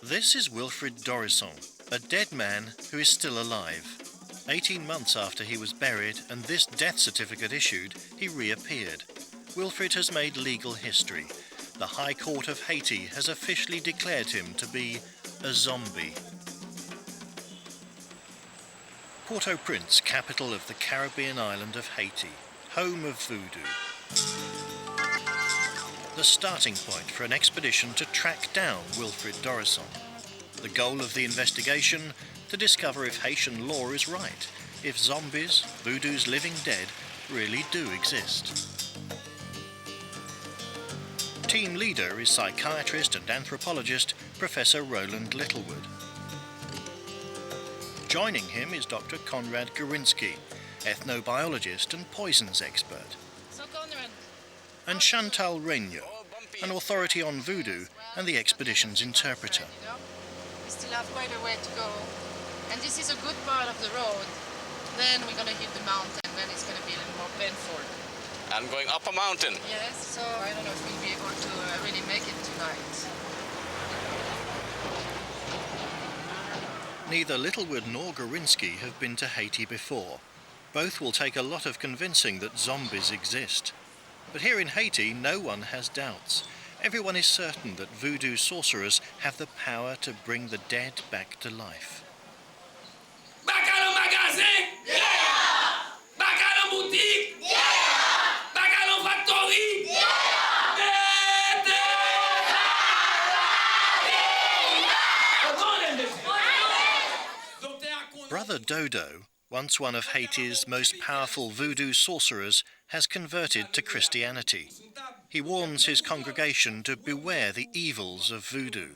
This is Wilfred Dorisson, a dead man who is still alive. 18 months after he was buried and this death certificate issued, he reappeared. Wilfred has made legal history. The High Court of Haiti has officially declared him to be a zombie. Port-au-Prince, capital of the Caribbean island of Haiti, home of Voodo. The starting point for an expedition to track down Wilfred Dorisson. The goal of the investigation, to discover if Haitian law is right, if zombies, Voodoo's living dead, really do exist. Team leader is psychiatrist and anthropologist Professor Roland Littlewood. Joining him is Dr. Konrad Gorinsky, ethnobiologist and poisons expert. And Chantal Regnault, an authority on voodoo and the expedition's interpreter. We still have quite a way to go, and this is a good part of the road. Then we're going to hit the mountain, then it's going to be a little more painful. I'm going up a mountain. Yes, so I don't know if we'll be able to really make it tonight. Neither Littlewood nor Gorinsky have been to Haiti before. Both will take a lot of convincing that zombies exist. But here in Haiti, no one has doubts. Everyone is certain that voodoo sorcerers have the power to bring the dead back to life. Back à le magasin? Yeah! Back à la boutique? Yeah! Back à la factory? Yeah! Brother Dodo, once one of Haiti's most powerful voodoo sorcerers, has converted to Christianity. He warns his congregation to beware the evils of voodoo.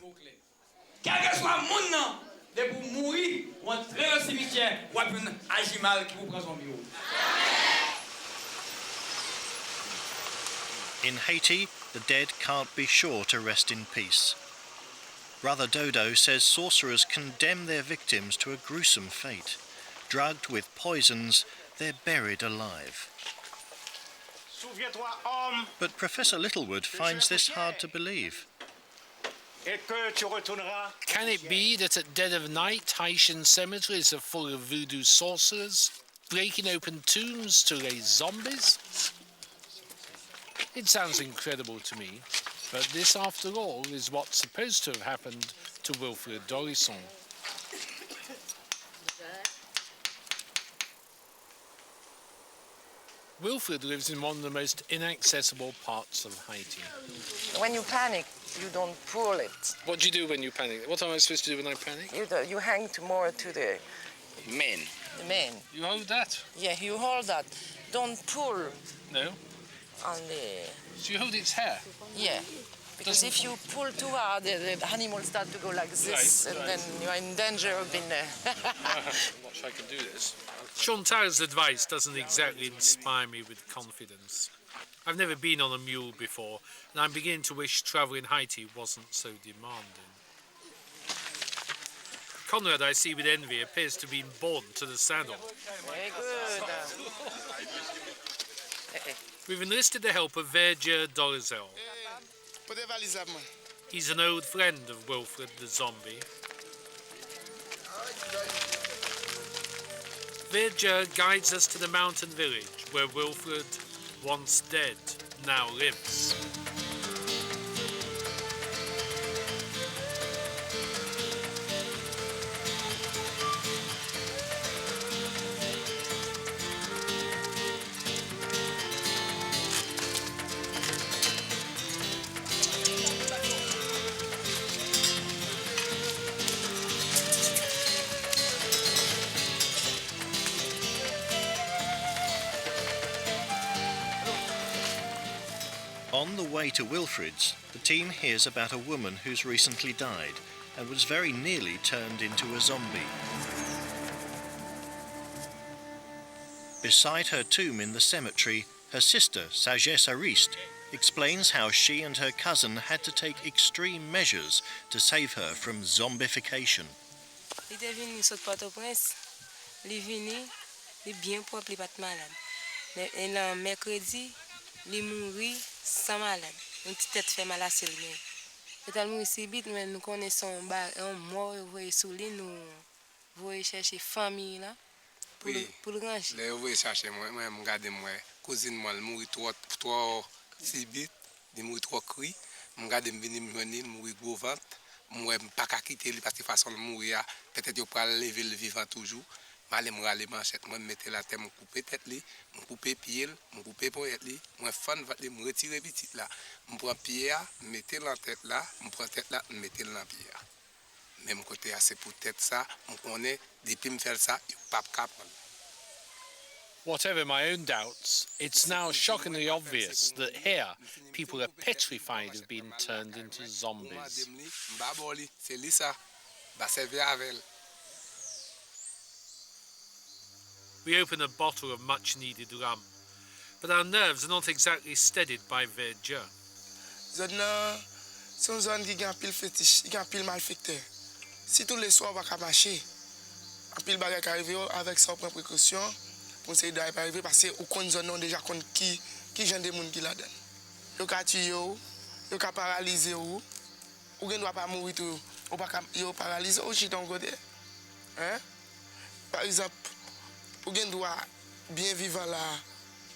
In Haiti, the dead can't be sure to rest in peace. Brother Dodo says sorcerers condemn their victims to a gruesome fate. Drugged with poisons, they're buried alive. But Professor Littlewood finds this hard to believe. Can it be that at dead of night, Haitian cemeteries are full of voodoo sorcerers, breaking open tombs to raise zombies? It sounds incredible to me, but this, after all, is what's supposed to have happened to Wilfred Dorisson. Wilfred lives in one of the most inaccessible parts of Haiti. When you panic, you don't pull it. What do you do when you panic? What am I supposed to do when I panic? You hang more to the Men. main. You hold that? Yeah, you hold that. Don't pull No. on the... So you hold its hair? Yeah. Because if you pull too hard, the animals start to go like this, Right, and right. then you are in danger of being... I'm not sure I can do this. Chantal's advice doesn't exactly inspire me with confidence. I've never been on a mule before, and I'm beginning to wish travel in Haiti wasn't so demanding. Conrad, I see with envy, appears to have been born to the saddle. Very good. We've enlisted the help of Wilfred Dorisson. He's an old friend of Wilfred the zombie. Wilfred guides us to the mountain village where Wilfred, once dead, now lives. On the way to Wilfred's, the team hears about a woman who's recently died and was very nearly turned into a zombie. Beside her tomb in the cemetery, her sister, Sagesse Ariste, explains how she and her cousin had to take extreme measures to save her from zombification. Il était venu sur Port-au-Prince, il est venu, il est bien propre, il n'est pas malade. Mais le mercredi, il est mort sans malade. Une petite tête fait mal à celle-là. Peut-être nous ici vite mais nous connaissons un mort voyer sous lui nous voyer chercher famille là pour le ranger. Là voyer chercher moi me garder moi cousine moi mourir trois si vite, de mourir trois cris, me garder me venir me venir mourir gros ventre, moi pas qu'à quitter lui parce que façon de mourir peut-être yo pas lever le vivant toujours. M'aller me raler manchette, moi mettre la tête, me couper tête li, me couper pied, me couper poète li, moi fan va li me retirer petit là, me prend pied, mettre la tête là, me prend tête là, mettre dans pied. Même côté c'est pour tête ça, on connaît depuis me faire ça, il pas capable. Whatever my own doubts, it's now shockingly obvious that here people are petrified of being turned into zombies. C'est lui ça, va servir avec. We open a bottle of much-needed rum, but our nerves are not exactly steadied by verdure. Zone là, c'est une zone qui a un pile fétiche, qui a un pile malfecteur. Si tous les soirs on va marcher, un pile bagage qui arrive avec ça on prend précaution pour essayer d'arriver arriver parce que au compte zone on déjà compte qui genre de monde qui la donne. Yo ka tuer yo ka paralyser ou gen doit pas mourir tout, ou pas yo paralyser ou chita en côté. Hein? Par exemple, ou gen doit bien vivant là,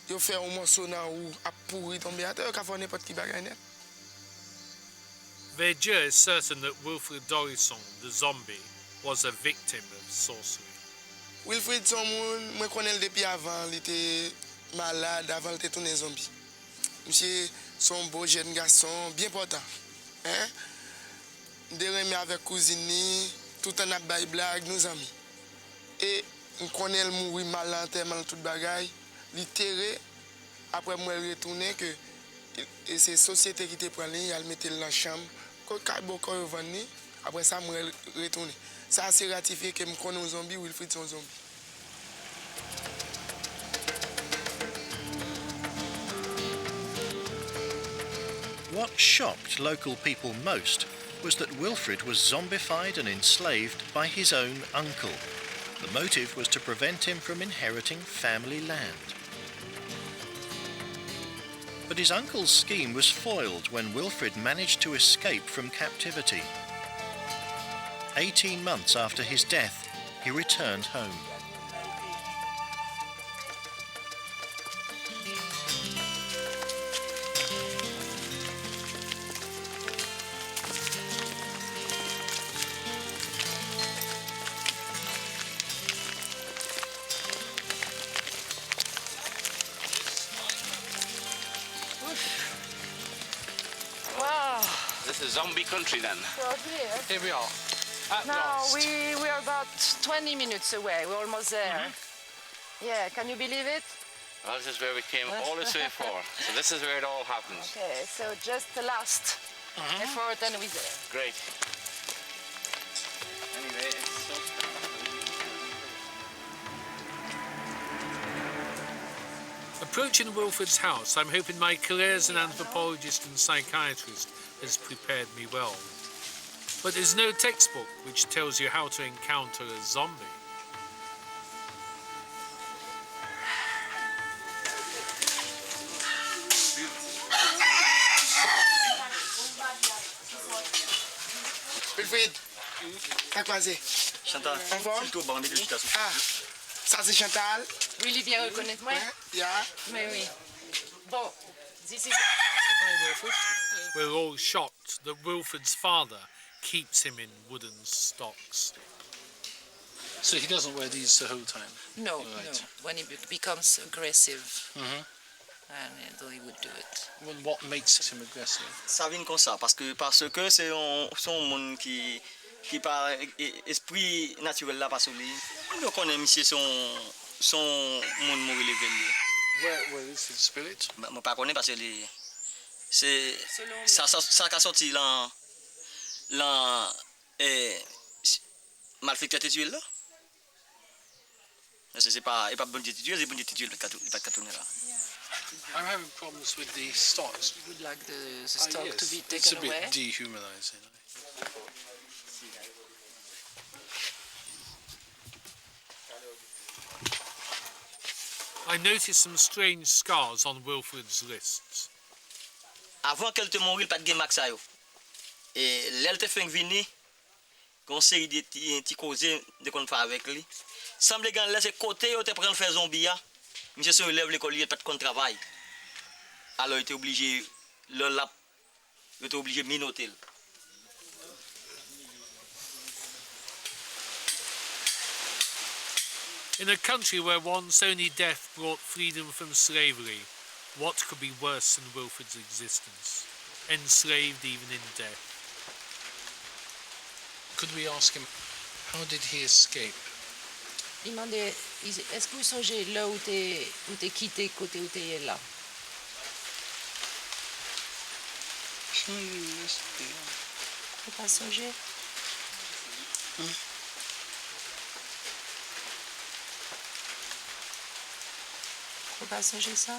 yo faire un morceau là ou a pourri tomber à terre, ka faire n'importe qui bagage net. Verdure is certain that Wilfred Dorison, the zombie, was a victim of sorcery. Wilfred son moun, moi connais depuis avant, il était malade, avant il était tourné zombie. Monsieur son beau jeune garçon, bien portant. Hein? De avec cousine, tout en a bail blague nos amis. Et on connaît le mourir malade tellement toute bagaille, il terré après moi retourner que et c'est société qui te prend lui, elle mettait dans la chambre, quand beaucoup venir, après ça moi retourner. Ça c'est ratifié que me connais un zombie ou Wilfred son zombie. What shocked local people most was that Wilfred was zombified and enslaved by his own uncle. The motive was to prevent him from inheriting family land. But his uncle's scheme was foiled when Wilfred managed to escape from captivity. 18 months after his death, he returned home. Wow. This is zombie country then. So here. Here we are. At Now last. we are about 20 minutes away. We're almost there. Yeah, can you believe it? Well, this is where we came all this way for. So this is where it all happens. Okay, so just the last effort and we're there. Great. Anyway, it's so Approaching Wilfred's house, I'm hoping my career as an anthropologist and psychiatrist has prepared me well. But there's no textbook which tells you how to encounter a zombie. Wilfred, t'as croisé? Chantal, En forme? c'est tout bon, Ah, ça c'est Chantal. Really bien reconnaître moi? Yeah. Mais oui. Bon, this is... We're all shocked that Wilfred's father keeps him in wooden stocks. So he doesn't wear these the whole time? No, Right. no. When he becomes aggressive, and he would do it. What makes him aggressive? Ça vient comme ça, parce que c'est un monde qui par esprit naturel là, parce que nous connaissons monsieur son monde mourir levé. Where is his spirit? Je pas connais parce que c'est ça qui a sorti là malfecteur tituel là. C'est pas bon tituel, c'est bon tituel pas tourner là. I'm having problems with the stocks. You would like the stock Yes, to be it's a taken bit away? dehumanizing. I noticed some strange scars on Wilfred's wrists. Avant qu'elle te mourir, pas de game max ça yo. Et l'elle te fait venir, conseil de ti cause de qu'on fait avec lui. Semble que laisser côté ou te prendre faire zombie. Monsieur se relève l'école, il pas de travail. Alors il était obligé le lap, il était obligé de minoter. In a country where once only death brought freedom from slavery, what could be worse than Wilfred's existence? Enslaved even in death. Could we ask him, how did he escape? Il demandait, est-ce que vous songez là où t'es quitté, côté où t'es là? Faut pas songer. Faut pas songer ça?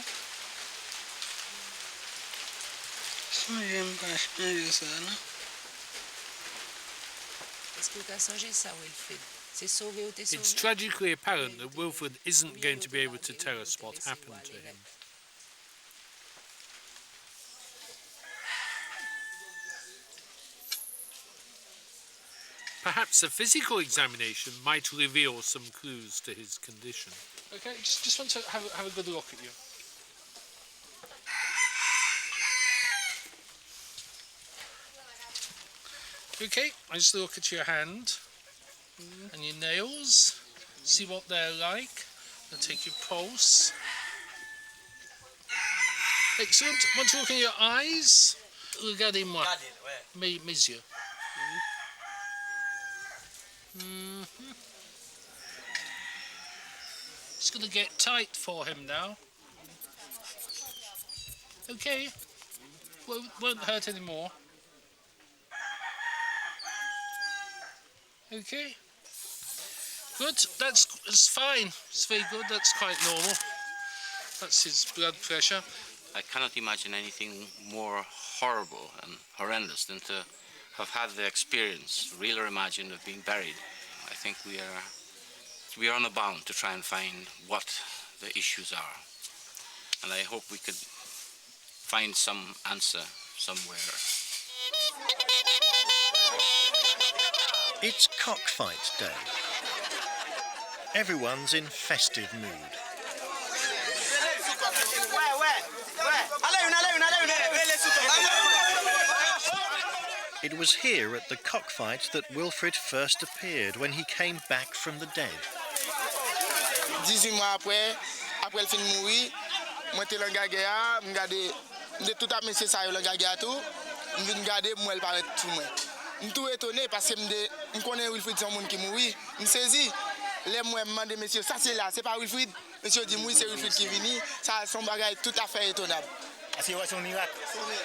Est-ce que tu as songé ça, Wilfred? C'est sauvé ou t'es sauvé? It's tragically apparent that Wilfred isn't going to be able to tell us what happened to him. Perhaps a physical examination might reveal some clues to his condition. Okay, just want to have a good look at you. Okay, I just look at your hand and your nails, see what they're like. I'll take your pulse. Excellent. Want to look in your eyes? Regardez-moi. Mes yeux. It's going to get tight for him now. Okay. Won't hurt anymore. Okay. Good. That's fine. It's very good. That's quite normal. That's his blood pressure. I cannot imagine anything more horrible and horrendous than to have had the experience, real or imagined, of being buried. I think we are on the bound to try and find what the issues are. And I hope we could find some answer somewhere. It's cockfight day. Everyone's in festive mood. It was here at the cockfight that Wilfred first appeared when he came back from the dead. 18 mois après le fin de mourir, moi j'étais dans le gagéa, je tout à monsieur ça dans le gagéa tout, je viens regarder moi elle paraît tout moi. Je suis tout étonné parce que je connais Wilfred c'est un monde qui mourit, je saisis les moi demande monsieur ça c'est là, c'est pas Wilfred. Monsieur dit oui c'est Wilfred qui vient, ça son bagage tout à fait étonnable. C'est un miracle.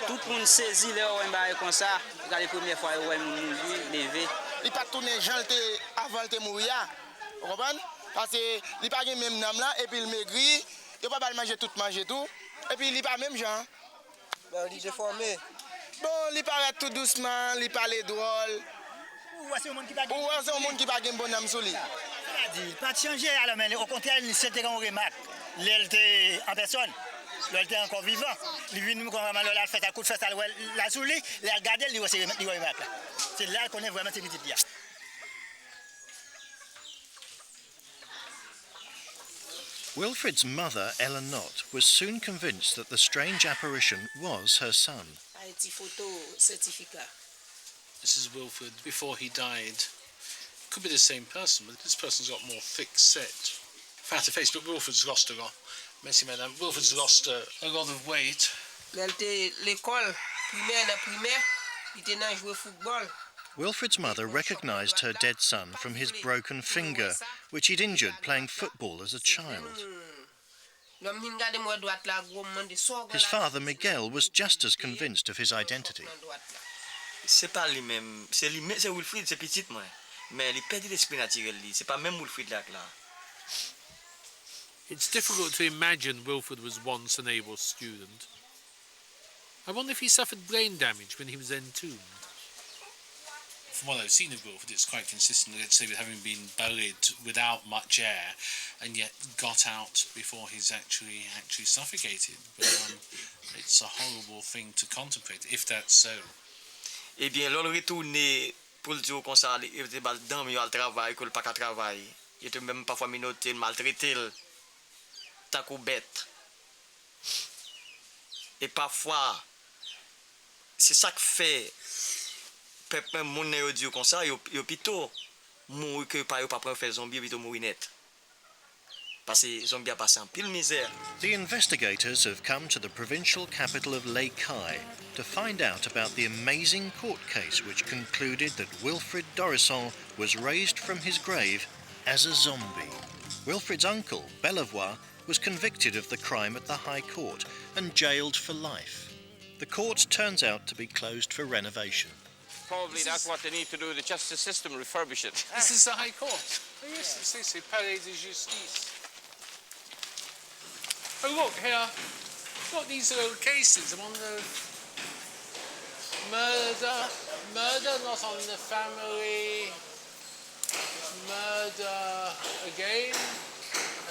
Tout le monde saisit là on va comme ça, regarde la première fois où elle mourir levé. Il pas tourner Jean avant de mourir. Vous comprenez? Parce que il pas même nom là et puis il maigrit, il pas manger tout et puis il pas même Jean. Bon, il est déformé. Bon, il paraît tout doucement, il parle drôle. Ou c'est un monde qui pas bon âme sur lui. Pas de changer alors mais au contraire c'était qu'on remarque. Il était en personne. Il était encore vivant. Il vient nous quand il fait un coup de fesse là sous lui, il a regardé il remarque. C'est là qu'on est vraiment cette petite là. Wilfred's mother, Ella Knott, was soon convinced that the strange apparition was her son. Haiti photo certificate. This is Wilfred before he died. Could be the same person, but this person's got more thick set, fatter face, but Wilfred's lost a lot. Merci madame. Wilfred's lost a lot of weight. L'école primaire, il était dans jouer football. Wilfred's mother recognised her dead son from his broken finger, which he'd injured playing football as a child. His father, Miguel, was just as convinced of his identity. C'est pas lui-même, c'est Wilfred, c'est petit moi. Mais il perd l'esprit naturel, c'est pas même Wilfred là. It's difficult to imagine Wilfred was once an able student. I wonder if he suffered brain damage when he was entombed. From what I've seen of Wilfred, it's quite consistent, let's say, with having been buried without much air and yet got out before he's actually suffocated. But it's a horrible thing to contemplate, if that's so. Eh bien, l'on retourne pour le dire comme ça, il était dans le travail, qu'il pas qu'à travailler. Il était même parfois menotté, maltraité, tant qu'au bête. Et parfois, c'est ça que fait, peuple, mon nez dit comme ça, il plutôt mourir que pas faire zombie, plutôt mourir net. Parce que zombie a passé en pile misère. The investigators have come to the provincial capital of Lake Kai to find out about the amazing court case which concluded that Wilfrid Dorisson was raised from his grave as a zombie. Wilfrid's uncle, Bellevoix, was convicted of the crime at the High Court and jailed for life. The court turns out to be closed for renovation. Probably that's what they need to do, the justice system, refurbish it. This is the High Court. Oh, yes, c'est Palais de Justice. Oh, look here. Look, these are old cases. I'm on the murder not on the family, murder again.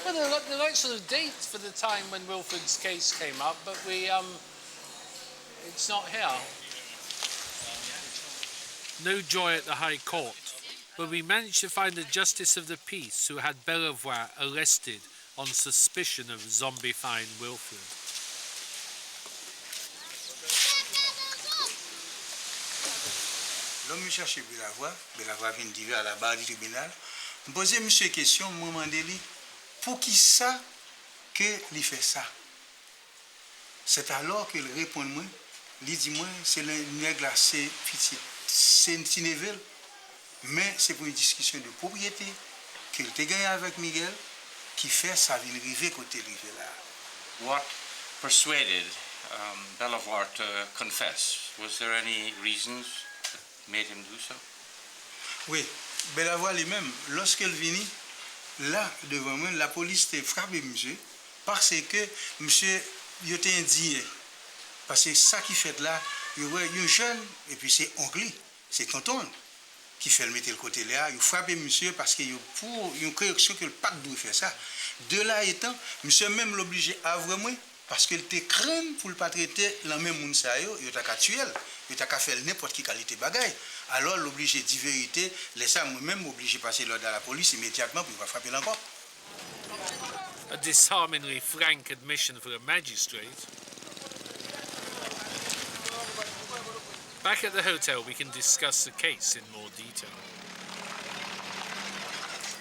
Well, the right sort of date for the time when Wilfrid's case came up, but it's not here. No joy at the High Court, but we managed to find a justice of the peace who had Bellevoix arrested on suspicion of zombifying Wilfrid. L'homme me cherchait Bellevoix vient d'arriver à la barre du tribunal. Je posais monsieur question, je me demandais pour qui ça que il fait ça. C'est alors qu'il répond moi, il dit moi c'est le nègre c'est petit, c'est une Cinevel, mais c'est pour une discussion de propriété qu'il a gagné avec Miguel qui fait sa vie rivée côté rivé là. What persuaded Bellevoix to confess? Was there any reasons that made him do so? Oui, Bellevoix lui-même, lorsqu'il vient là devant moi, la police a frappé monsieur parce que monsieur il était indigné. Parce que ça qui fait là, il y a un jeune et puis c'est oncle, c'est tonton qui fait le mettre le côté là, il frappe monsieur parce qu'il y a pour une correction que le pas doit faire ça. De là étant, monsieur même l'obligé à vraiment parce qu'il était craint pour le pas traiter la même monde ça il t'a qu'à tuer, il t'a qu'à faire n'importe quelle qualité bagaille. Alors l'obligé dit vérité, laisse moi même obligé passer l'ordre à la police immédiatement pour pas frapper encore. A disarmingly frank admission for a magistrate. Back at the hotel, we can discuss the case in more detail.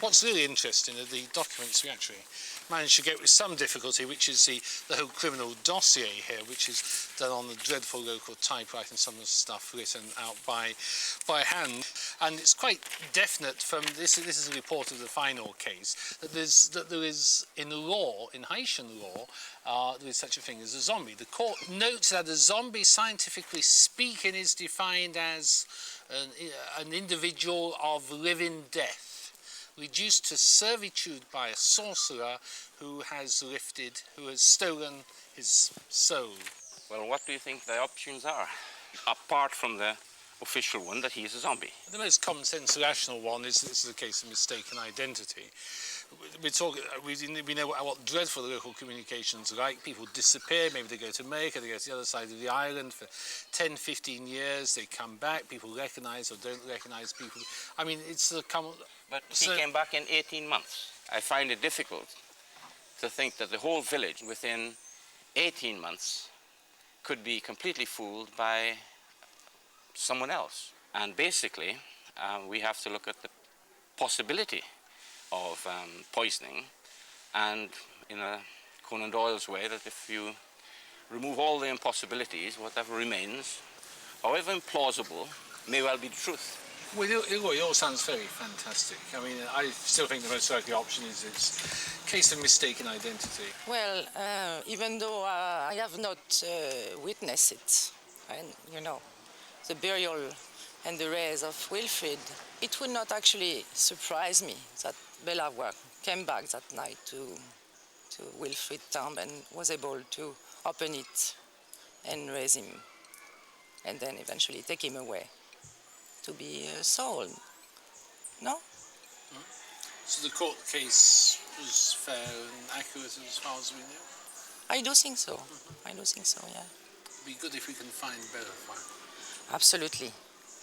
What's really interesting are the documents we actually managed to get with some difficulty, which is the whole criminal dossier here, which is done on the dreadful local typewriter and some of the stuff written out by hand. And it's quite definite from this is a report of the final case, that there is in law, in Haitian law, there is such a thing as a zombie. The court notes that a zombie, scientifically speaking, is defined as an individual of living death, reduced to servitude by a sorcerer who has stolen his soul. Well, what do you think the options are, apart from the official one that he is a zombie? The most common sense rational one is this is a case of mistaken identity. We know what dreadful local communications are like. People disappear, maybe they go to America, they go to the other side of the island for 10, 15 years, they come back, people recognise or don't recognise people. I mean, it's a common... But he came back in 18 months. I find it difficult to think that the whole village within 18 months could be completely fooled by someone else. And basically, we have to look at the possibility of poisoning, and in a Conan Doyle's way, that if you remove all the impossibilities, whatever remains, however implausible, may well be the truth. Well, it all sounds very fantastic. I mean, I still think the most likely option is it's a case of mistaken identity. Well, even though I have not witnessed it, and the burial and the raise of Wilfrid, it would not actually surprise me that Bellevoix came back that night to Wilfrid's tomb and was able to open it and raise him, and then eventually take him away to be sold. No? So the court case was fair and accurate as far as we know? I do think so. I do think so, yeah. It'd be good if we can find Bellevoix. Absolutely.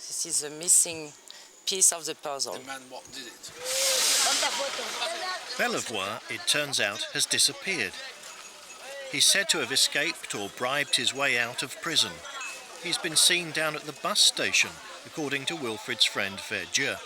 This is a missing piece of the puzzle. The man what did it? Bellevoie, it turns out, has disappeared. He's said to have escaped or bribed his way out of prison. He's been seen down at the bus station, according to Wilfred's friend Verdieu.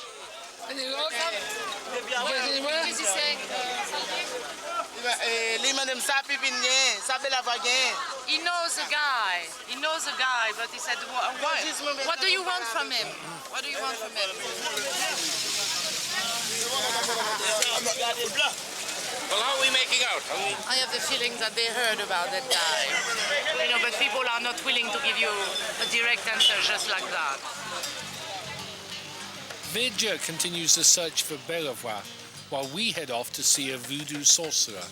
He knows a guy. He knows a guy, but he said, what do you want from him? What do you want from him? Well, how are we making out? I have the feeling that they heard about that guy. You know, but people are not willing to give you a direct answer just like that. Verdieu continues the search for Bellevoie, while we head off to see a voodoo sorcerer,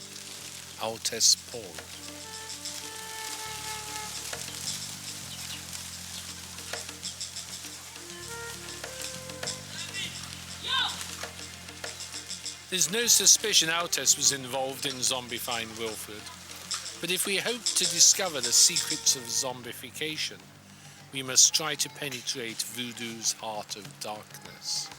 Altesse Paul. There's no suspicion Altesse was involved in zombifying Wilfred, but if we hope to discover the secrets of zombification, we must try to penetrate voodoo's heart of darkness.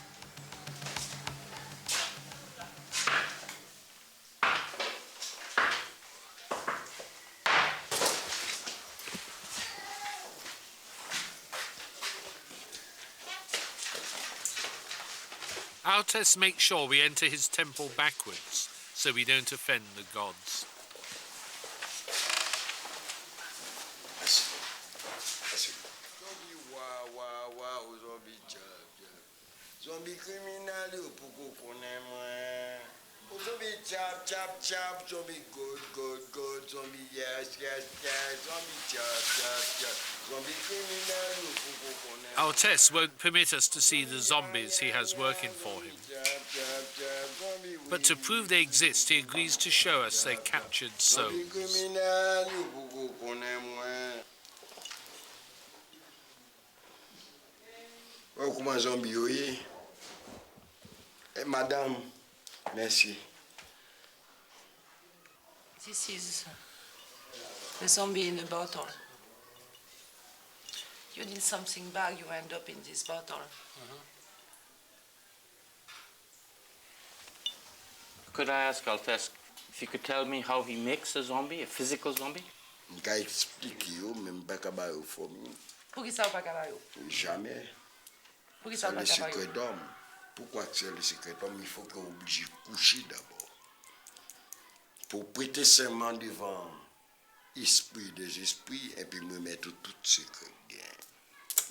Altesse makes sure we enter his temple backwards, so we don't offend the gods. Zombie criminal, zombie chop, chop, chop, zombie good, good, good, zombie yes, yes, yes, zombie chop, chop, chop, zombie criminal. Altesse won't permit us to see the zombies he has working for him. But to prove they exist, he agrees to show us their captured souls. Comment zombie, oui? Madame, merci. This is the zombie in a bottle. You did something bad, you end up in this bottle. Could I ask Altesse if you could tell me how he makes a zombie, a physical zombie? Je vais expliquer, même pas capable de faire. Pour qui ça pas capable? Jamais. Pour qui ça C'est pas le capable? secret d'homme. Pourquoi c'est le secret d'homme? Il faut qu'on oblige de coucher d'abord. Pour prêter serment devant l'esprit des esprits et puis me mettre tout secret.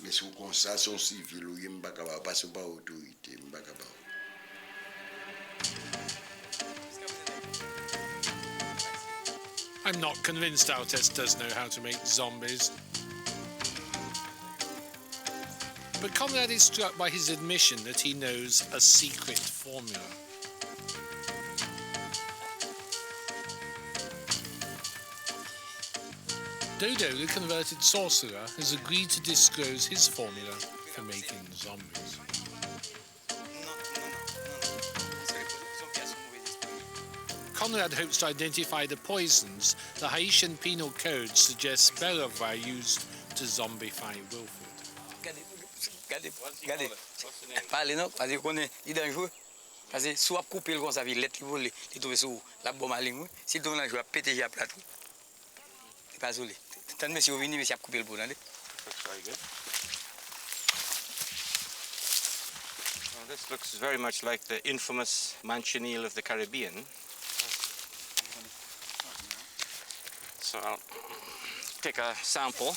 Mais sous comme ça, son civil, il ne peut pas passer par autorité. Il ne peut pas. I'm not convinced Altesse does know how to make zombies. But Conrad is struck by his admission that he knows a secret formula. Dodo, the converted sorcerer, has agreed to disclose his formula for making zombies. Conrad hopes to identify the poisons the Haitian penal code suggests Bellevoie used to zombify Wilfred. Regardez. Parlez non, parce qu'on est dangereux. Parce que soit couper le comme ça, il lettre qui vole, il trouve sur la bombe à ligne. Si tu as pété la plate. C'est pas joli. Tant monsieur venu, monsieur a coupé le bout là. This looks very much like the infamous manchineel of the Caribbean. So I'll take a sample.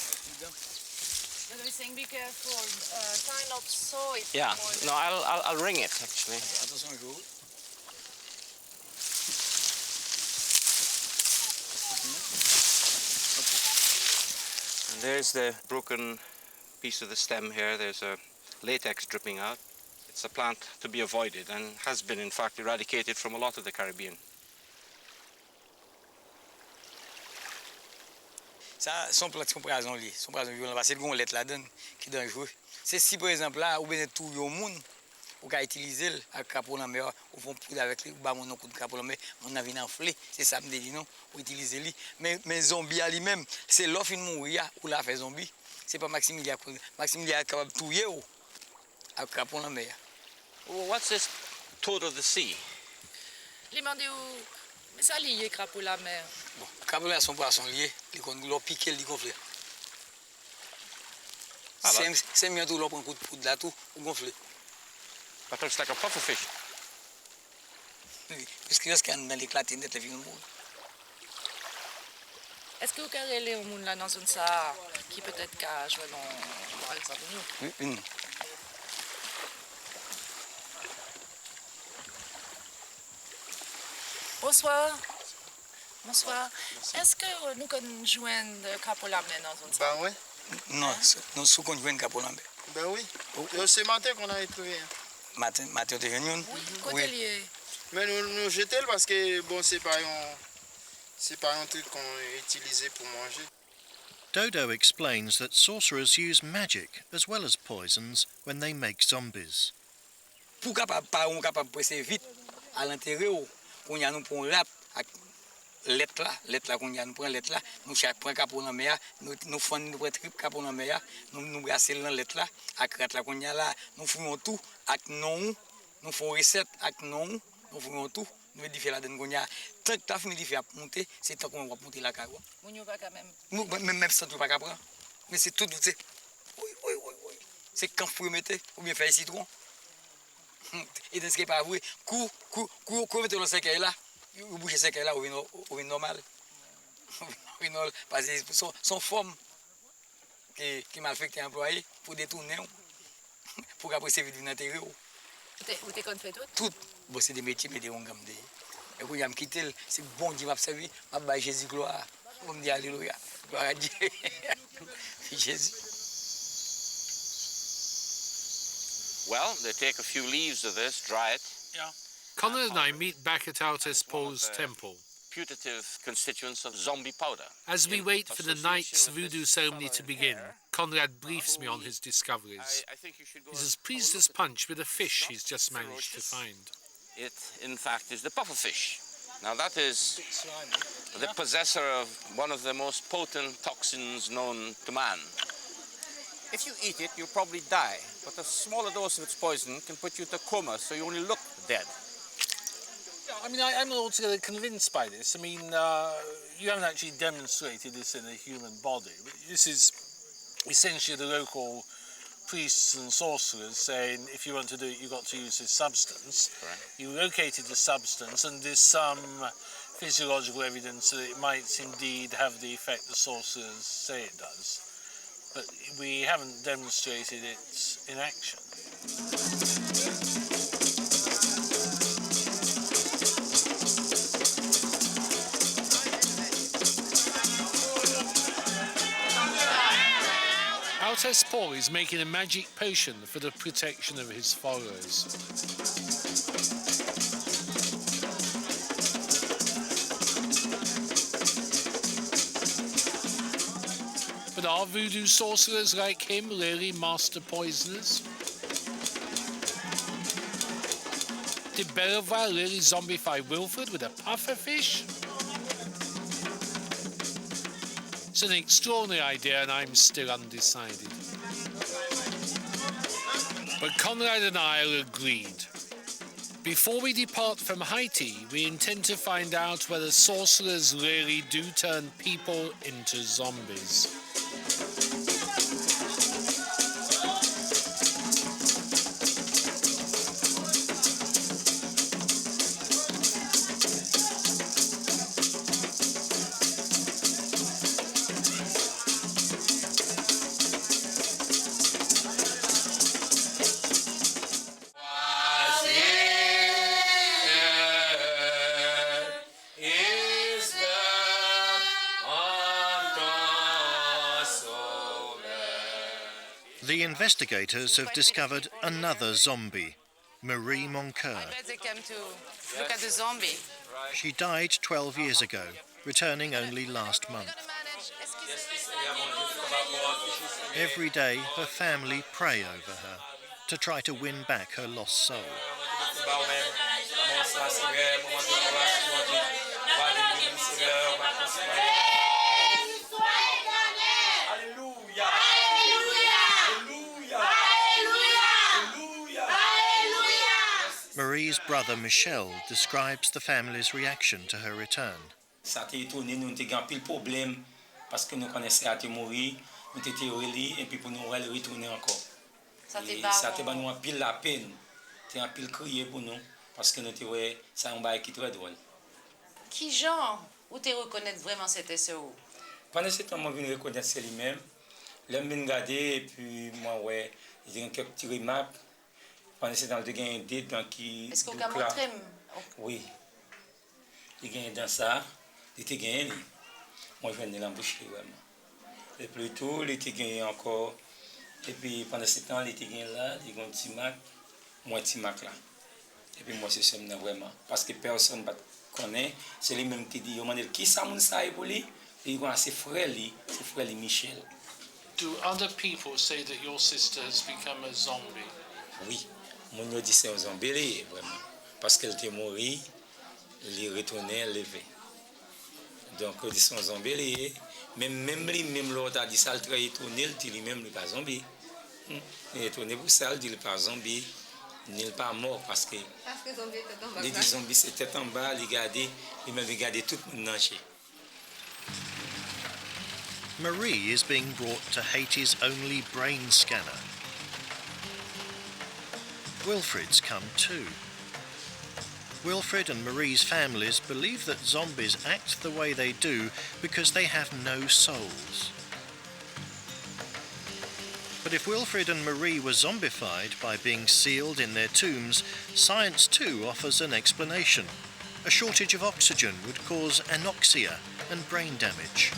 But we're saying be careful, try not saw it. Yeah, no, I'll ring it actually. And there's the broken piece of the stem here. There's a latex dripping out. It's a plant to be avoided and has been in fact eradicated from a lot of the Caribbean. Ça, son plat de comparaison lié. Son plat de violent, parce que le gonlet là-dedans qui est dangereux. C'est si par exemple là, ou bien tout le monde, ou qu'à utiliser le crapaud dans mer, ou font poudre avec lui, ou bah mon coup de crapaud dans mer, on a venu enfler. C'est ça me dit non, ou utiliser lui. Mais zombie à lui-même, c'est l'offre une mourir ou la fait zombie. C'est pas Maximilien. Maximilien est capable de tuer ou ak kapon la mer. What's this toad of the sea? Li mande ou, mais ça lié crapaud la mer. Bon, crapaud la son poisson lié, li kon l'on piqué, li gonflé. C'est mieux tout l'on prend coup de poudre là tout, ou gonflé. That looks like a pufferfish. Oui, parce que est-ce dans l'éclaté net le film monde. Est-ce que vous carrez les gens là dans une salle qui peut-être qu'à jouer dans par exemple nous? Oui. Bonsoir. Bonsoir. Est-ce que nous connaissons joindre crapaud la mer dans une salle? Ben oui. Non, nous sous qu'on joue crapaud la mer. Ben oui. C'est matin qu'on a trouvé. Matin, tu es venu? Oui, côté lié. Mais nous jetons parce que bon, c'est pas un truc qu'on utilise pour manger. Dodo explains that sorcerers use magic as well as poisons when they make zombies. Pour capable presser vite à l'intérieur, qu'on y a nous pour rap avec lettre là qu'on y a nous prend lettre là, nous chaque prend capot dans mer, nous fond nous prend trip capot dans mer, nous brasser dans lettre là, avec lettre là qu'on y a là, nous fouillons tout avec non, nous font recette avec non, nous fouillons tout. Nous modifions la donne qu'on y a. Tant que la famille fait monter, c'est tant qu'on va monter la carrière. Vous n'y pas quand même. Nous, même ça, nous pas capable. Mais c'est tout, c'est. Oui. C'est quand vous mettez, ou bien faire citron. Et dans ce qui n'est pas vrai, vous mettez le cercueil là, vous bougez le cercueil là, vous venez normal. Parce que son forme qui m'a affecté employé pour détourner, pour qu'après c'est vite dans l'intérieur. Vous t'es fait tout? Tout. Bon, c'est des métiers, mais des gens comme des. Et quand il m'a quitté, c'est bon Dieu m'a servi, m'a baillé Jésus gloire. On me dit alléluia. Gloire à Dieu. Jésus. Well, they take a few leaves of this, dry it. Yeah. Conrad and I meet back at Altes Paul's temple. Putative constituents of zombie powder. As we wait for the night's voodoo ceremony to begin, Conrad briefs me on his discoveries. He's as pleased as punch with a fish he's just managed to find. It, in fact, is the pufferfish. Now that is the possessor of one of the most potent toxins known to man. If you eat it, you'll probably die, but a smaller dose of its poison can put you into a coma, so you only look dead. I mean, I'm not altogether convinced by this. I mean, you haven't actually demonstrated this in a human body. But this is essentially the local priests and sorcerers saying, if you want to do it, you've got to use this substance. Correct. You located the substance, and there's some physiological evidence that it might indeed have the effect the sorcerers say it does. But we haven't demonstrated it in action. Altes Paul is making a magic potion for the protection of his followers. But are voodoo sorcerers like him really master poisoners? Did Belleval really zombify Wilfred with a pufferfish? It's an extraordinary idea and I'm still undecided. But Conrad and I are agreed. Before we depart from Haiti, we intend to find out whether sorcerers really do turn people into zombies. The investigators have discovered another zombie, Marie Moncoeur. I bet they came to look at the zombie. She died 12 years ago, returning only last month. Every day, her family pray over her to try to win back her lost soul. Marie's brother Michel describes the family's reaction to her return. Ça t'a étonné, nous avons pile problème parce que nous connaissions à mourir, nous étions relais et puis pour nous retourner encore. Ça t'a nous pile la peine, t'es un pile crié pour nous parce que nous étions ça un bail qui très drôle. Qui genre où tu reconnais vraiment cet SEO? Pendant ce temps, moi je reconnaître c'est lui-même. L'homme vient regarder et puis moi ouais, il y a quelques petites remarques. Pendant ce temps, il y a un dé dans qui. Est-ce qu'on peut montrer? Oui. Il y a dans ça. Il était gagné. Moi, je viens de l'embaucher vraiment. Et plus tôt, il était gagné encore. Et puis pendant ce temps, il était gagné là, il y a un petit Mac, moi, un petit Mac là. Et puis moi, c'est ça vraiment. Parce que personne ne connaît. C'est lui-même qui dit, il m'a dit, qui ça mon ça est pour lui? Et il dit, c'est frère Michel. Do other people say that your sister has become a zombie? Oui. Mon dit c'est un zombie vraiment. Parce qu'elle était morte, elle est retournée, elle levée. Donc, on dit son zombie. Même l'autre a dit ça, il est tourné, il dit lui-même, il n'est pas zombie. Il est tourné pour ça, il dit, il n'est pas zombie. Il n'est pas mort parce que. Parce que zombie était en bas. Il dit zombie, c'était en bas, il regardait, il m'a regardé tout le monde entier. Marie is being brought to Haiti's only brain scanner. Wilfred's come too. Wilfred and Marie's families believe that zombies act the way they do because they have no souls. But if Wilfred and Marie were zombified by being sealed in their tombs, science too offers an explanation. A shortage of oxygen would cause anoxia and brain damage.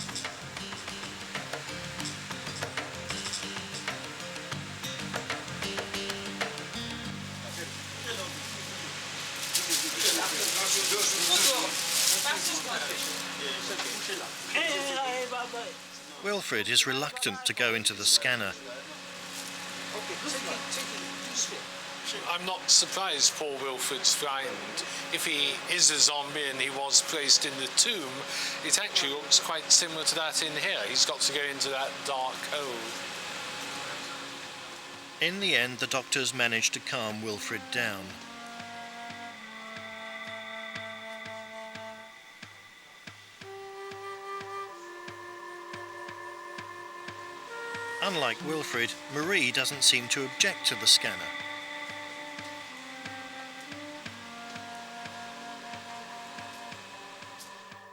Wilfred is reluctant to go into the scanner. I'm not surprised poor Wilfred's frightened. If he is a zombie and he was placed in the tomb, it actually looks quite similar to that in here. He's got to go into that dark hole. In the end, the doctors managed to calm Wilfred down. Unlike Wilfred, Marie doesn't seem to object to the scanner.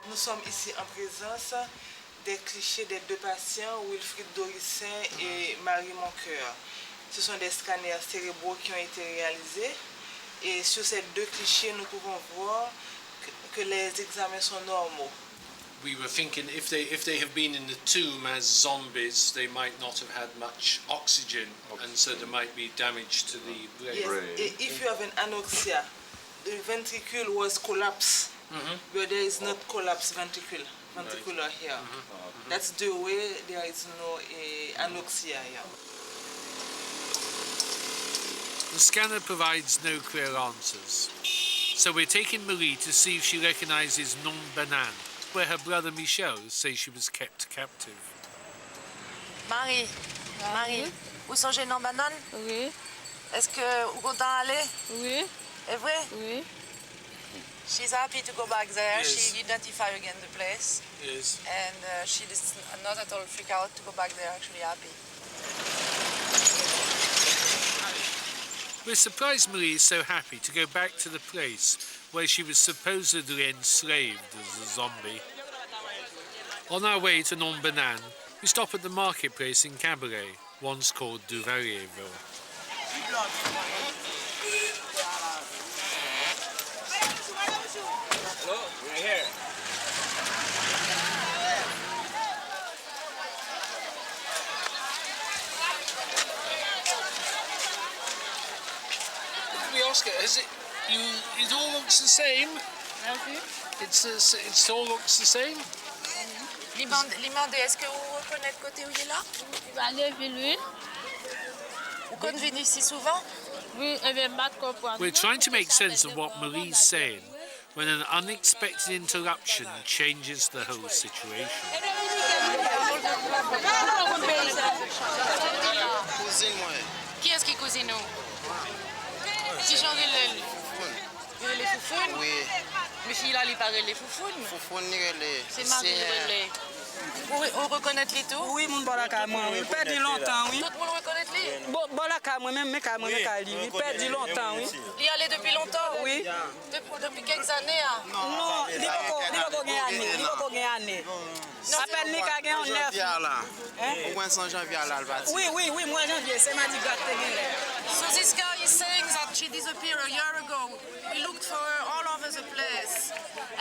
Nous sommes ici en présence des clichés des deux patients, Wilfried Dorissin et Marie Moncoeur. Ce sont des scanners cérébraux qui ont été réalisés et sur ces deux clichés, nous pouvons voir que les examens sont normaux. We were thinking if they have been in the tomb as zombies, they might not have had much oxygen, and so there might be damage to the brain. Yes, if you have an anoxia, the ventricle was collapsed, but there is not collapsed ventricular here. That's the way there is no anoxia here. The scanner provides no clear answers, so we're taking Marie to see if she recognises Non-Banan, where her brother Michel says she was kept captive. Marie, vous songez Non-Banan? Oui. Est-ce que vous content d'aller? Oui. Est vrai? Oui. She's happy to go back there. Yes. She identified again the place. Yes. And she is not at all freaked out to go back there, actually happy. We're surprised Marie is so happy to go back to the place where she was supposedly enslaved as a zombie. On our way to Non-Banan, we stop at the marketplace in Cabaret, once called Duvarierville. Hello, we're here. We ask her, is it? It all looks the same. It all looks the same. Limande, est-ce que vous reconnaissez le côté où il est là? Il va aller lui. Vous venez ici souvent? Oui, elle vient battre comprendre. We're trying to make sense of what Marie's saying when an unexpected interruption changes the whole situation. Qui est-ce qui cousine nous? Si j'en ai Il est Foufoune? Oui. Mais si là, il paraît les Foufounes. Foufoune, il C'est Marie Relais. On reconnaît les tout? Oui, mon bolaka moi, oui. Perdu longtemps, oui. Tout le monde reconnaît les? Bolaka moi même, mais quand moi oui. Perdu longtemps, oui. Il y allait depuis longtemps? Oui. Depuis quelques années, hein? Non, il n'y a pas gagné. Appelle ni qu'à gagner en neuf. Au moins 100 janvier là, Oui, moi janvier, c'est ma dit gâté. So this guy is saying that she disappeared a year ago. We looked for her all over the place.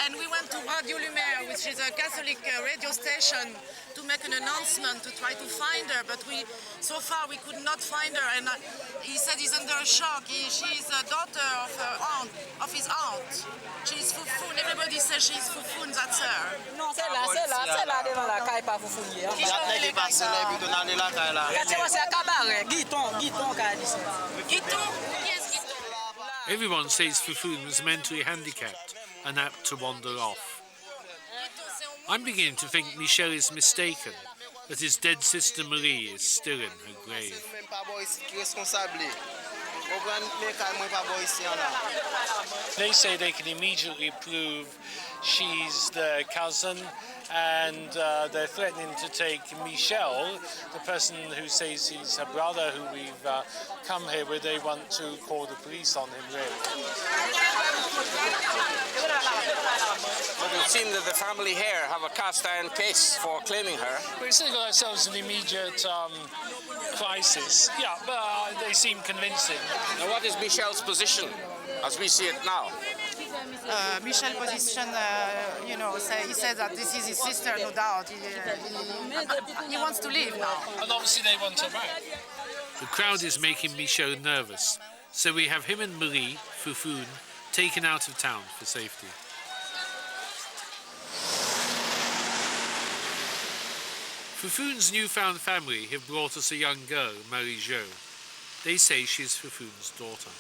And we went to Radio Lumière, which is a Catholic radio station, to make an announcement to try to find her. But so far we could not find her. And he said he's under a shock. She is a daughter of his aunt. She's Foufoune. Everybody says she's Foufoune, that's her. Non, c'est là devant la caille pas Foufoune. Il y a des passés là, et puis on a allé la caille là. C'est un cabaret, Guiton, qu'a dit ça. Guiton? Yes, Guiton. Everyone says Foufoune was mentally handicapped and apt to wander off. I'm beginning to think Michel is mistaken, that his dead sister Marie is still in her grave. They say they can immediately prove she's the cousin, and they're threatening to take Michel, the person who says he's her brother, who we've come here with. They want to call the police on him, really. But it seems that the family here have a cast iron case for claiming her. We've still got ourselves an immediate crisis. Yeah, but they seem convincing. Now, what is Michel's position as we see it now? Michel's position, he said that this is his sister, no doubt. He wants to leave now. And obviously they want her back. The crowd is making Michel nervous, so we have him and Marie, Foufoune, taken out of town for safety. Foufoune's newfound family have brought us a young girl, Marie-Jo. They say she is Foufoune's daughter.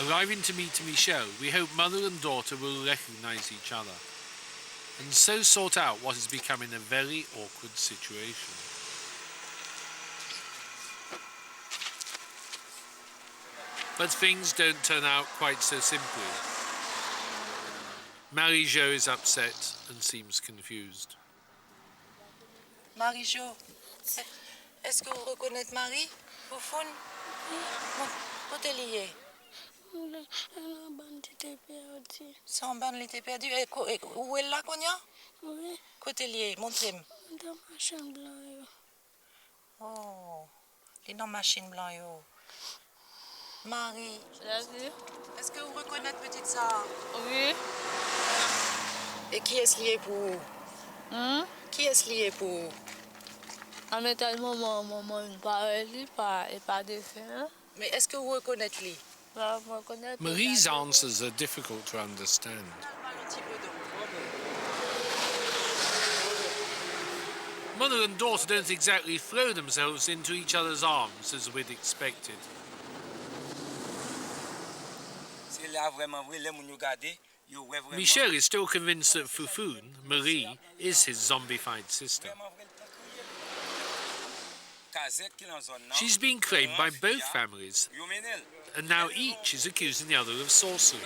Arriving to meet Michel, we hope mother and daughter will recognise each other, and so sort out what is becoming a very awkward situation. But things don't turn out quite so simply. Marie-Jo is upset and seems confused. Marie-Jo, est-ce que vous reconnaissez Marie, Foufoune? Où t'es liée? C'est en bas, elle était perdue. Où est là, Konya? Oui. Côté lié, montrez-moi. Dans la machine blanche. Oh, elle est dans la machine blanche. Marie, est-ce que vous reconnaissez petite sœur? Oui. Et qui est-ce lié pour vous? Qui est-ce lié pour vous? Mais tellement maman ne parle pas de faire. Mais est-ce que vous reconnaissez lui? Marie's answers are difficult to understand. Mother and daughter don't exactly throw themselves into each other's arms as we'd expected. Michel is still convinced that Foufoune, Marie, is his zombified sister. She's been claimed by both families, and now each is accusing the other of sorcery.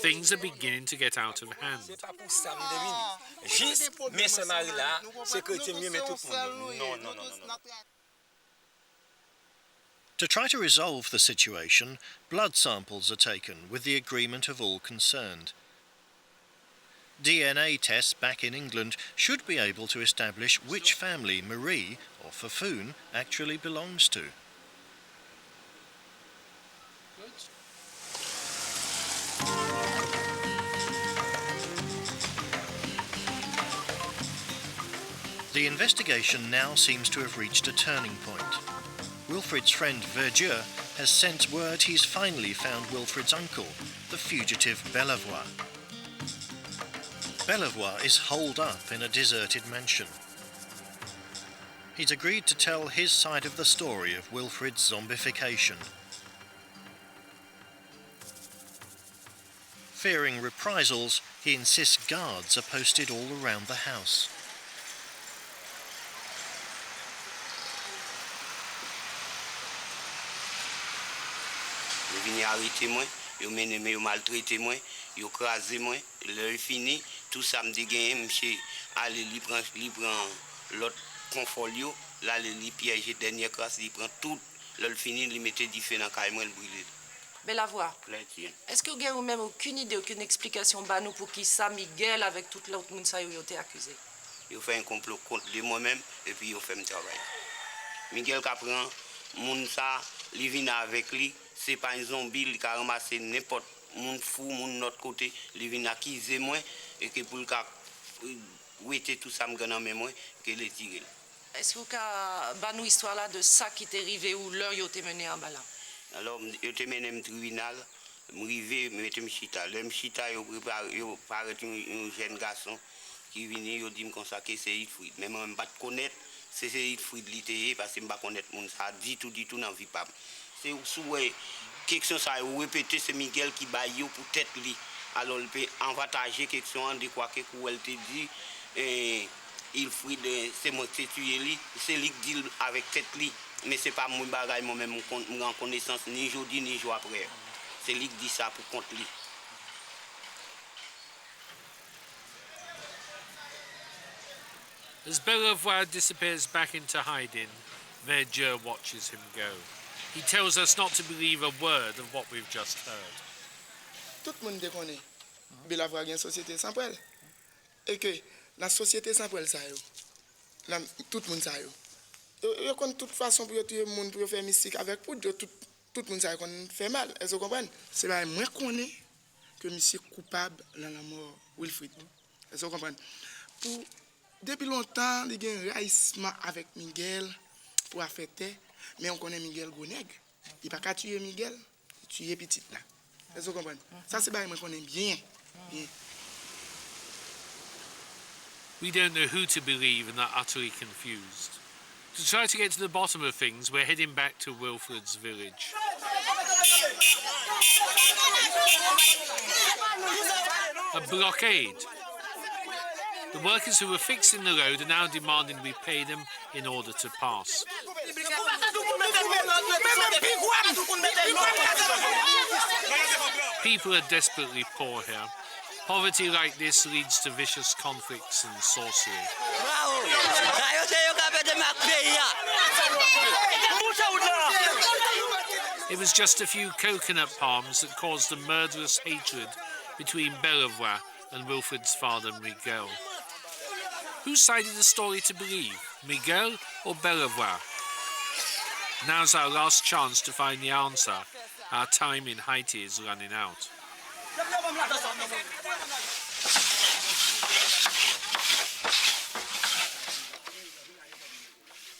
Things are beginning to get out of hand. To try to resolve the situation, blood samples are taken with the agreement of all concerned. DNA tests back in England should be able to establish which family Marie, or Foufoune, actually belongs to. The investigation now seems to have reached a turning point. Wilfred's friend Verdieu has sent word he's finally found Wilfred's uncle, the fugitive Bellavois. Bellavois is holed up in a deserted mansion. He's agreed to tell his side of the story of Wilfred's zombification. Fearing reprisals, he insists guards are posted all around the house. Ils viennent arrêter moi, ils m'ont maltraité moi, ils ont crasé moi, l'heure fini, tout ça me dit gagné, monsieur, allez, il prend l'autre confolio, là, il piège dernière classe, il prend tout, l'heure fini, il mettait du feu dans le caille, moi, il brûle. Belle voix. Est-ce que vous n'avez même aucune idée, aucune explication bah, nous, pour qui ça, Miguel, avec toute l'autre monde, ça, ils ont été accusés? Ils ont fait un complot contre moi-même et puis ils ont fait un travail. Miguel Capran, moun ça, il vient avec lui, c'est pas un zombie, il a ramassé n'importe moun fou, moun notre côté, il vient accuser moi et que pour le cas où était tout ça me gagne en mémoire que les tiré. Est-ce que vous avez bah, nous histoire là de ça qui t'est arrivé ou l'heure ils ont été mené en bas là? Alors, je te mène au tribunal, je suis arrivé, je me chita. Le chita, je prépare un jeune garçon qui vient, il dit comme ça que c'est Hitfried. Même je ne pas connaître, c'est Hitfried littéraire parce que je ne connais pas ça dit tout dans la vie. C'est sous question ça, répéter, c'est Miguel qui baille pour tête li. Alors, il peut avantager question de quoi que elle te dit. Hitfried, c'est moi qui tué lui, c'est lui qui dit avec tête li. Mais ce n'est pas mon bagage, moi-même, en connaissance, ni aujourd'hui, ni jour après. C'est lui qui dit ça pour contre lui. As Bellevoix disappears back into hiding, Verdier watches him go. He tells us not to believe a word of what we've just heard. Tout le monde connaît. Bellevoix a une société sans poil. Et que la société sans poil, ça y est. Tout le monde ça y est. Yo connaît toute façon pour tuer monde pour faire mystique avec pour tout le monde ça qu'on fait mal. Est-ce que vous comprenez? C'est là moi connais que monsieur coupable dans la mort Wilfried. Est-ce que vous comprenez? Pour depuis longtemps, il y a un raïsement avec Miguel pour affecter, mais on connaît Miguel Goneg. Il n'a pas qu'à tuer Miguel, il tue petit là. Est-ce que vous comprenez? Ça c'est là moi connais bien. We don't know who to believe and are utterly confused. To try to get to the bottom of things, we're heading back to Wilfred's village. A blockade. The workers who were fixing the road are now demanding we pay them in order to pass. People are desperately poor here. Poverty like this leads to vicious conflicts and sorcery. It was just a few coconut palms that caused the murderous hatred between Bellevoix and Wilfred's father, Miguel. Whose side of the story to believe, Miguel or Bellevoix? Now's our last chance to find the answer. Our time in Haiti is running out.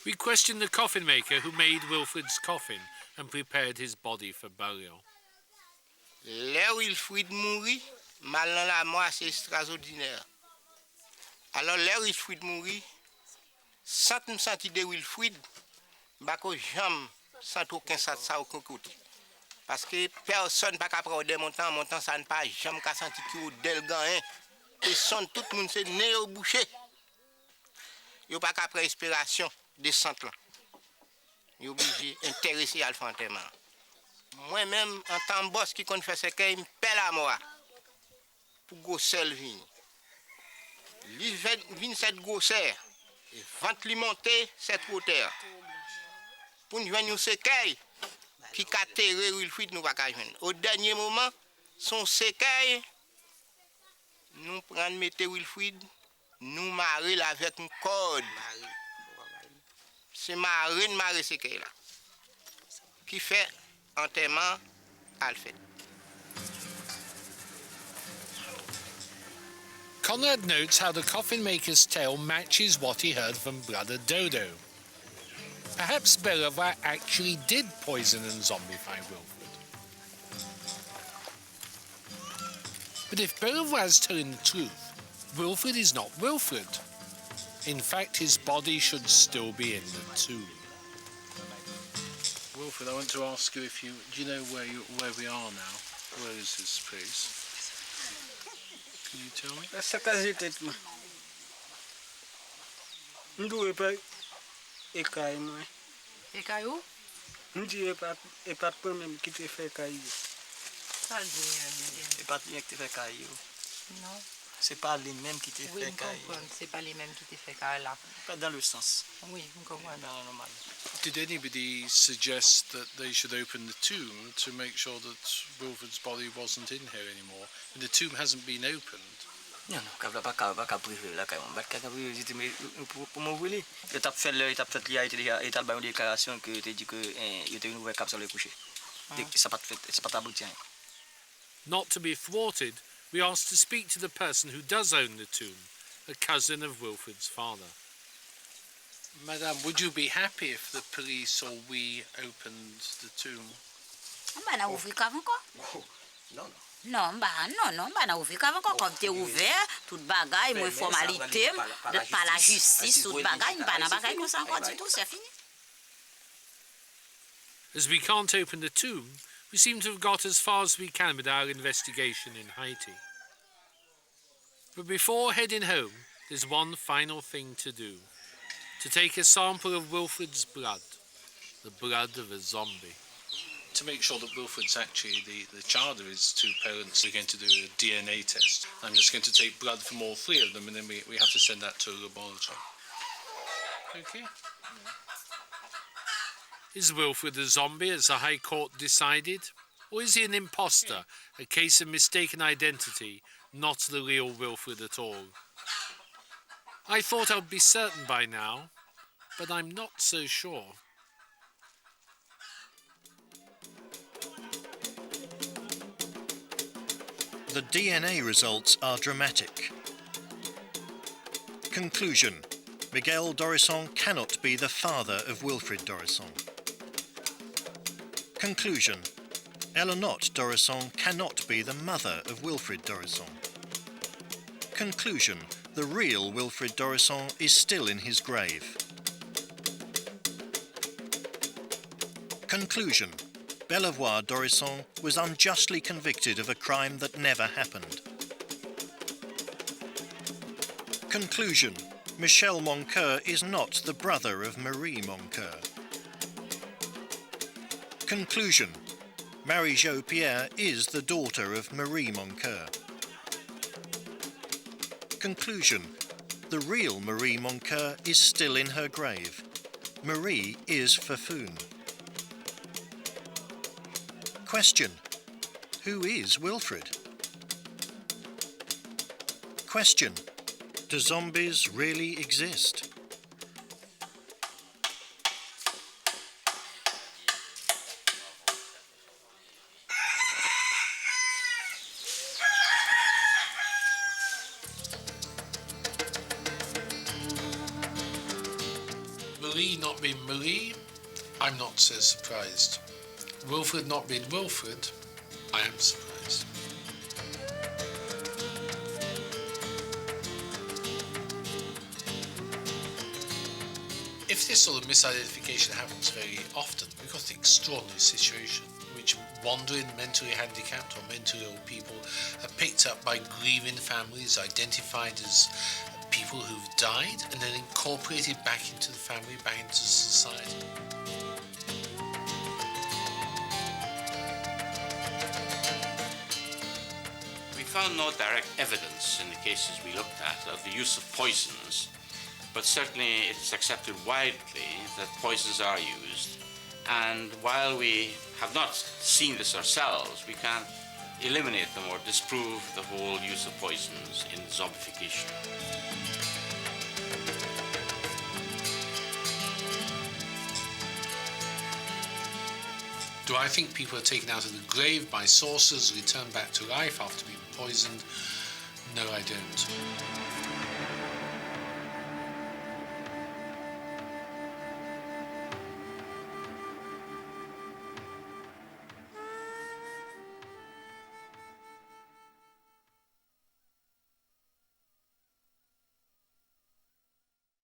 We questioned the coffin maker who made Wilfred's coffin and prepared his body for burial. Là où Wilfried mourit, mal dans la mort, c'est extraordinaire. Alors là où Wilfried mourit, sans me sentir de Wilfried, bah que j'aime sans aucun sens ça aucun côté. Parce que personne n'a pas prendre montant ça ne pas jamais qu'à sentir qu'il y a del gain. Personne, tout le monde c'est né au boucher. Il n'y a pas qu'à prendre inspiration de centre. Il est obligé d'intéresser à le fantôme. Moi-même, en tant que boss qui connaît faire ce qu'il me pèle à moi pour gosser le vin. Il vient cette gossère et vente lui monter cette hauteur. Pour nous joindre ce qu'il qui a terré Wilfried nous va pas joindre. Au dernier moment, son séquelle, nous prenons mettre Wilfried, nous marrer avec une corde. C'est marrer séquelle là. Qui fait enterrement à le fait. Conrad notes how the coffin maker's tale matches what he heard from Brother Dodo. Perhaps Bellevoix actually did poison and zombify Wilfred. But if Bellevoix is telling the truth, Wilfred is not Wilfred. In fact, his body should still be in the tomb. Wilfred, I want to ask you if do you know where we are now? Where is this place? Can you tell me? Écaille où? Nous disons pas de problème qui te fait caillou. Ça le dit. Et pas de qui te fait caillou. Non. C'est pas les mêmes qui te Oui, fait je caillou. comprends. C'est pas les mêmes qui te fait caillou là. Pas dans le sens. Oui, je comprends. Normal. Did anybody suggest that they should open the tomb to make sure that Wilfred's body wasn't in here anymore? The tomb hasn't been opened. Non, pas privé là quand même. Pas privé, pour m'ouvrir. Étape fait il a été une déclaration que tu dit que il était une nouvelle cap sur le coucher. Ça pas fait, c'est pas abouti. Not to be thwarted, we asked to speak to the person who does own the tomb, a cousin of Wilfred's father. Madame, would you be happy if the police or we opened the tomb? On va ouvrir encore. Non. Non, on va ouvrir encore. Comme tu es ouvert, toute bagaille, moi, formalité, par la justice, toute bagaille, pas de bagaille comme ça encore du tout, c'est fini. As we can't open the tomb, we seem to have got as far as we can with our investigation in Haiti. But before heading home, there's one final thing to do. To take a sample of Wilfred's blood, the blood of a zombie. To make sure that Wilfred's actually the child of his two parents, we're going to do a DNA test. I'm just going to take blood from all three of them, and then we have to send that to a laboratory. Okay. Is Wilfred a zombie, as the High Court decided? Or is he an imposter, a case of mistaken identity, not the real Wilfred at all? I thought I'd be certain by now, but I'm not so sure. The DNA results are dramatic. Conclusion: Miguel Dorisson cannot be the father of Wilfred Dorisson. Conclusion: Eleanor Dorisson cannot be the mother of Wilfred Dorisson. Conclusion: the real Wilfred Dorisson is still in his grave. Conclusion: Bellevoire Dorisson was unjustly convicted of a crime that never happened. Conclusion: Michel Moncur is not the brother of Marie Moncur. Conclusion: Marie-Jo Pierre is the daughter of Marie Moncur. Conclusion: the real Marie Moncur is still in her grave. Marie is Fafoon. Question: who is Wilfred? Question: do zombies really exist? Marie not being Marie, I'm not so surprised. Wilfred not being Wilfred, I am surprised. If this sort of misidentification happens very often, we've got the extraordinary situation in which wandering, mentally handicapped or mentally ill people are picked up by grieving families, identified as people who've died, and then incorporated back into the family, back into society. We found no direct evidence in the cases we looked at of the use of poisons, but certainly it is accepted widely that poisons are used. And while we have not seen this ourselves, we can eliminate them or disprove the whole use of poisons in zombification. Do I think people are taken out of the grave by sorcerers, returned back to life after being poisoned? No, I don't.